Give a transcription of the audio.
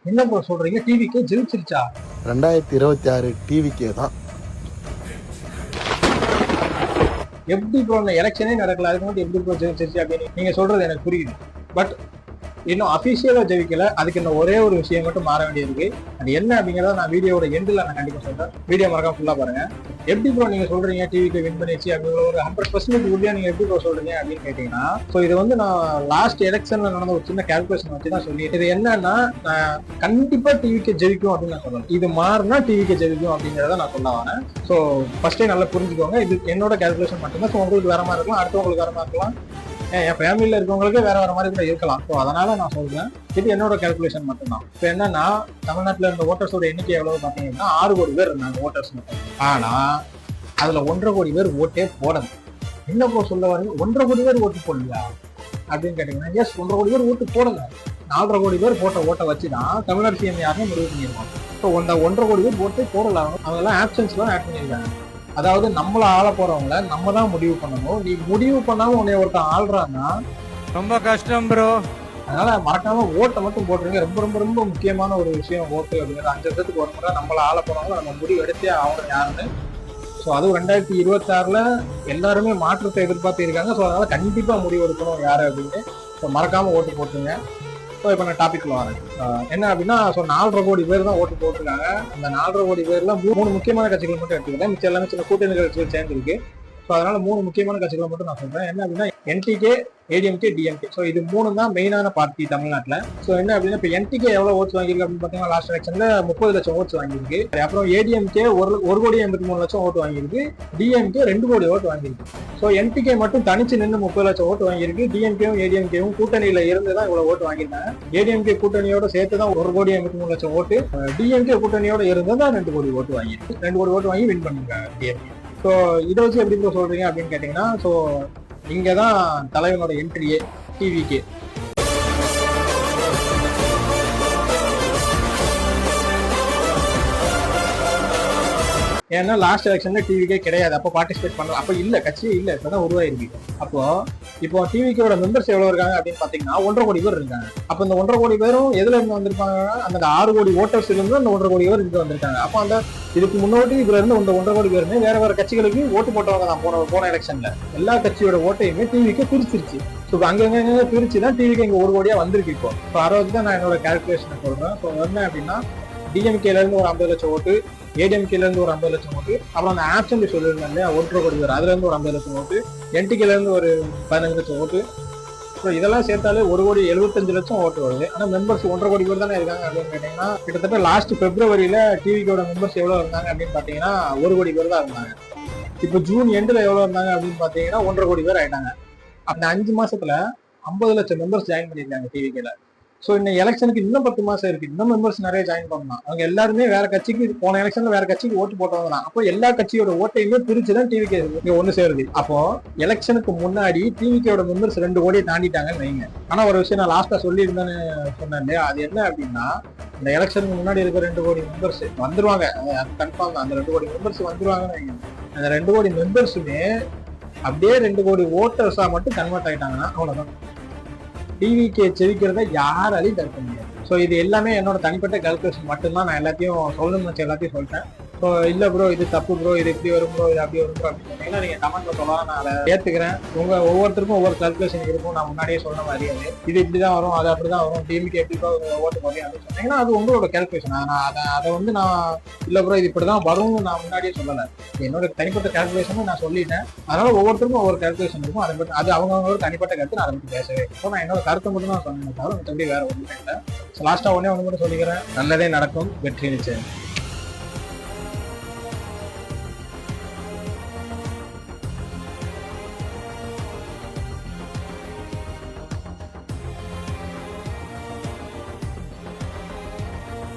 என்ன ப்ரோ சொல்றீங்க? டிவிக்கு ஜெயிச்சிருச்சா? 2026 டிவிக்கே தான். எப்படி ப்ரோ இந்த எலெக்ஷனே நடக்கல, அதுக்கு மட்டும் எப்படி ப்ரோ ஜெயிச்சிருச்சு அப்படின்னு நீங்க சொல்றது எனக்கு புரியுது. பட் இன்னும் அபிஷியலா ஜெயிக்கல. அதுக்கு இன்னும் ஒரே ஒரு விஷயம் மட்டும் மாற வேண்டியிருக்கு. அது என்ன அப்படிங்கிறத நான் வீடியோட எண்டில் நான் கண்டிப்பா சொல்றேன். வீடியோ மறக்காம ஃபுல்லா பாருங்க. எப்படி ப்ரோ நீங்க சொல்றீங்க டிவிக்கு வின் பண்ணிச்சு அப்படிங்கிற ஒரு 100% உறுதியா நீங்க எப்படி ப்ரோ சொல்றீங்க அப்படின்னு கேட்டீங்கன்னா, ஸோ இது வந்து நான் லாஸ்ட் எலெக்ஷன்ல நடந்த ஒரு சின்ன கால்குலேஷன் வச்சு தான் சொல்லி இது என்னன்னா, நான் கண்டிப்பா டிவிக்கு ஜெயிக்கும் அப்படின்னு நான் சொல்லலாம். இது மாறினா டிவிக்கு ஜெயிக்கும் அப்படிங்கிறத நான் சொல்ல வரேன். ஸோ ஃபர்ஸ்டே நல்லா புரிஞ்சுக்கோங்க. இது என்னோட கால்குலேஷன் மட்டும்தான். ஸோ உங்களுக்கு வேற மாதிரி இருக்கலாம், அடுத்தவங்களுக்கு வேற மாதிரி இருக்கலாம், என் ஃபேமிலியில இருக்கவங்களுக்கு வேற வேற மாதிரி கூட இருக்கலாம். ஸோ அதனால நான் சொல்றேன், இது என்னோட கால்குலேஷன் மட்டும்தான். இப்போ என்னன்னா, தமிழ்நாட்டில் இருந்த ஓட்டர்ஸோட எண்ணிக்கை எவ்வளவு பார்த்தீங்கன்னா 6 கோடி பேர் இருந்தாங்க ஓட்டர்ஸ் மட்டும். ஆனா அதுல 1.5 கோடி பேர் ஓட்டே போடல. என்ன ப்ரோ சொல்ல வரீங்க? 1.5 கோடி பேர் ஓட்டு போடலையா அப்படின்னு கேட்டீங்கன்னா, எஸ் 1.5 கோடி பேர் ஓட்டு போடல. 4.5 கோடி பேர் போட்ட ஓட்டை வச்சுதான் தமிழ்நாடு சிஎம் யாருன்னு முடிவு பண்ணியிருக்கோம். ஸோ 1.5 கோடி பேர் ஓட்டே போடல. அவங்க எல்லாம் ஆப்ஷன்ஸ்லாம் ஆட் பண்ணியிருக்காங்க. அதாவது நம்மள ஆள போறவங்கள நம்ம தான் முடிவு பண்ணணும். நீ முடிவு பண்ணாம உன்னை ஒருத்தன் ஆள்றான்னா ரொம்ப கஷ்டம் ப்ரோ. அதனால மறக்காம ஓட்டை மட்டும் போட்டுருங்க. ரொம்ப ரொம்ப ரொம்ப முக்கியமான ஒரு விஷயம் ஓட்டு அப்படிங்கிறது. 5 வருஷத்துக்கு ஒரு முறை நம்மள ஆள போறவங்க நம்ம முடிவு எடுத்தே ஆகணும் யாருன்னு. ஸோ அதுவும் 2026 எல்லாருமே மாற்றத்தை எதிர்பார்த்து இருக்காங்க. ஸோ அதனால கண்டிப்பா முடிவு எடுக்கணும் யாரு அப்படின்னு. ஸோ மறக்காம ஓட்டு போட்டுருங்க. ஸோ இப்போ நான் டாபிக்ல வரேன். என்ன அப்படின்னா, ஸோ 4.5 கோடி பேர் தான் ஓட்டு போட்டிருக்காங்க. அந்த 4.5 கோடி பேர்ல 3 முக்கியமான கட்சிகள் மட்டும் எடுத்துக்கிறேன். மிச்சம் எல்லாமே சின்ன கூட்டணி கட்சிகள் சேர்ந்துருக்கு. ஸோ அதனால 3 முக்கியமான கட்சிகளை மட்டும் நான் சொல்றேன். என்ன அப்படின்னா, என்டிகே, ஏடிஎம்கே, டிஎம்கே. ஸோ இது 3 தான் மெயினான பார்ட்டி தமிழ்நாட்டில். ஸோ என்ன அப்படின்னா, இப்போ என்டிகே எவ்வளவு ஓட்ஸ் வாங்கியிருக்கு அப்படின்னு பார்த்தீங்கன்னா, லாஸ்ட் எலெக்ஷன்ல 30 லட்சம் ஓட்ஸ் வாங்கியிருக்கு. அப்புறம் ஏடிஎம்கே 1,83,00,000 ஓட்டு வாங்கியிருக்கு. டிஎம்கே 2 கோடி ஓட்டு வாங்கியிருக்கு. ஸோ என்டிகே மட்டும் தனிச்சு நின்று 30 லட்சம் ஓட்டு வாங்கியிருக்கு. டிஎம்கேவும் ஏடிஎம்கேவும் கூட்டணியில இருந்து தான் இவ்வளவு ஓட்டு வாங்கியிருக்காங்க. ஏடிஎம்கே கூட்டணியோட சேர்த்து தான் 1,83,00,000 ஓட்டு. டிஎம்கே கூட்டணியோட இருந்து தான் 2 கோடி ஓட்டு வாங்கியிருக்கு. 2 கோடி ஓட்டு வாங்கி வின் பண்ணிருக்காங்க டிஎம்கே. ஸோ இதை வச்சு எப்படி ப்ரோ சொல்றீங்க அப்படின்னு கேட்டீங்கன்னா, ஸோ இங்கதான் தலைவனோட என்ட்ரியே டிவிக்கு. ஏன்னா லாஸ்ட் எலெக்ஷன்ல டிவிக்கே கிடையாது. அப்போ பார்ட்டிசிபேட் பண்ணல. அப்போ இல்ல, கட்சியே இல்ல, இப்பதான் உருவாயிருக்கு. இப்போ டிவிக்கோட மெம்பர்ஸ் எவ்வளவு இருக்காங்க அப்படின்னு பாத்தீங்கன்னா 1.5 கோடி பேர் இருக்காங்க. அப்போ இந்த 1.5 கோடி பேரும் எதுல இருந்து வந்திருப்பாங்கன்னா, அந்த 6 கோடி ஓட்டர்ஸ் இருந்து அந்த 1.5 கோடி பேர் இருந்து வந்திருக்காங்க. அப்போ அந்த இதுக்கு முன்னோட்டி இதுல இருந்து 1.5 கோடி பேருமே வேற வேற கட்சிகளுக்கு ஓட்டு போட்டவங்க தான். போன எலெக்ஷன்ல எல்லா கட்சியோட ஓட்டையுமே டிவிக்கு பிரிச்சிருச்சு. ஸோ அங்கங்க பிரிச்சு தான் டிவிக்கு இங்க 1 கோடியா வந்திருக்கு. இப்போ 60 தான் நான் என்னோட கால்குலேஷனை சொல்றேன். ஸோ என்ன அப்படின்னா, டிஎம்கேல இருந்து ஒரு 50 லட்சம் ஓட்டு, ஏடிஎம்கேல இருந்து ஒரு 50 லட்சம் ஓட்டு, அப்புறம் அந்த ஆப்ஷன் சொல்லியிருந்தேன் இல்லையா 1.5 கோடி பேர், அதுல இருந்து ஒரு 50 லட்சம் ஓட்டு, என்டிகேல இருந்து ஒரு 15 லட்சம் ஓட்டு. ஸோ இதெல்லாம் சேர்த்தாலே 1,75 லட்சம் ஓட்டு வருது. ஆனா மெம்பர்ஸ் 1.5 கோடி பேர் தானே இருக்காங்க அப்படின்னு கேட்டீங்கன்னா, கிட்டத்தட்ட லாஸ்ட் பிப்ரவரியில டிவிக்கோட மெம்பர்ஸ் எவ்வளவு இருந்தாங்க அப்படின்னு பாத்தீங்கன்னா 1 கோடி பேர் தான் இருந்தாங்க. இப்போ ஜூன் எண்டுல எவ்வளவு இருந்தாங்க அப்படின்னு பாத்தீங்கன்னா 1.5 கோடி பேர் ஆயிட்டாங்க. அந்த 5 மாசத்துல 50 லட்சம் மெம்பர்ஸ் ஜாயின் பண்ணிருக்காங்க டிவிக்கேல. ஸோ இந்த எலெக்ஷனுக்கு இன்னும் 10 மாசம் இருக்கு. இன்னும் மெம்பர்ஸ் நிறைய ஜாயின் பண்ணலாம். அவங்க எல்லாருமே வேற கட்சிக்கு, போன எலெக்ஷன்ல வேற கட்சிக்கு ஓட்டு போட்டவங்க தான். அப்போ எல்லா கட்சியோட ஓட்டையுமே பிரிச்சுதான் டிவிக்கே ஒண்ணு சேருது. அப்போ எலெக்ஷனுக்கு முன்னாடி டிவிக்கோட மெம்பர்ஸ் 2 கோடியை தாண்டிட்டாங்கன்னு வைங்க. ஆனா ஒரு விஷயம் நான் லாஸ்டா சொல்லியிருந்தேன்னு சொன்னேன் இல்லையா, அது என்ன அப்படின்னா, இந்த எலெக்ஷனுக்கு முன்னாடி இருக்க 2 கோடி மெம்பர்ஸ் வந்துருவாங்க. அது கன்ஃபார்ம் தான். அந்த 2 கோடி மெம்பர்ஸ் வந்துருவாங்கன்னு வைங்க. அந்த 2 கோடி மெம்பர்ஸுமே அப்படியே 2 கோடி ஓட்டர்ஸா மட்டும் கன்வெர்ட் ஆயிட்டாங்கன்னா அவ்வளவுதான். டிவிக்கு செவிக்கிறத யாராலையும் தடுக்க முடியாது. ஸோ இது எல்லாமே என்னோட தனிப்பட்ட கால்குலேஷன் மட்டும்தான். நான் எல்லாத்தையும் சொல்லணும்னு வச்சு எல்லாத்தையும் சொல்லிட்டேன். ஸோ இல்லை ப்ரோ இது தப்பு ப்ரோ, இது இப்படி வரும் ப்ரோ, இது அப்படி வரும் ப்ரோ அப்படின்னு சொன்னீங்கன்னா நீங்கள் கமெண்ட்ல சொல்லலாம், நான் அதை ஏற்றுக்கிறேன். ஒவ்வொருத்தருக்கும் ஒவ்வொரு கால்குலேஷன் இருக்கும். நான் முன்னாடியே சொன்ன மாதிரி இது இப்படிதான் வரும், அது அப்படிதான் வரும், டிவிக்கு எப்படி ஓட்டு போறீங்க அப்படின்னு சொன்னீங்கன்னா அது உங்களோட கால்குலேஷன். அதை வந்து நான் இல்லை ப்ரோ இது இப்படிதான் வரும்னு நான் முன்னாடியே சொல்லலை. என்னோட தனிப்பட்ட கால்குலேஷன் நான் சொல்லிட்டேன். அதனால ஒவ்வொருத்தருக்கும் ஒவ்வொரு கால்குலேஷன் இருக்கும். அதை பற்றி அது அவங்களோட தனிப்பட்ட கருத்து. நான் அதை பற்றி பேசவே. ஸோ நான் என்னோட கருத்தை மட்டும் தான் சொன்னேன், தவிர மற்றபடி வேற ஒன்றும் இல்லை. லாஸ்டா ஒண்ணே ஒன்று மட்டும் சொல்லிக்கிறேன், நல்லதே நடக்கும், வெற்றி நிச்சயம்.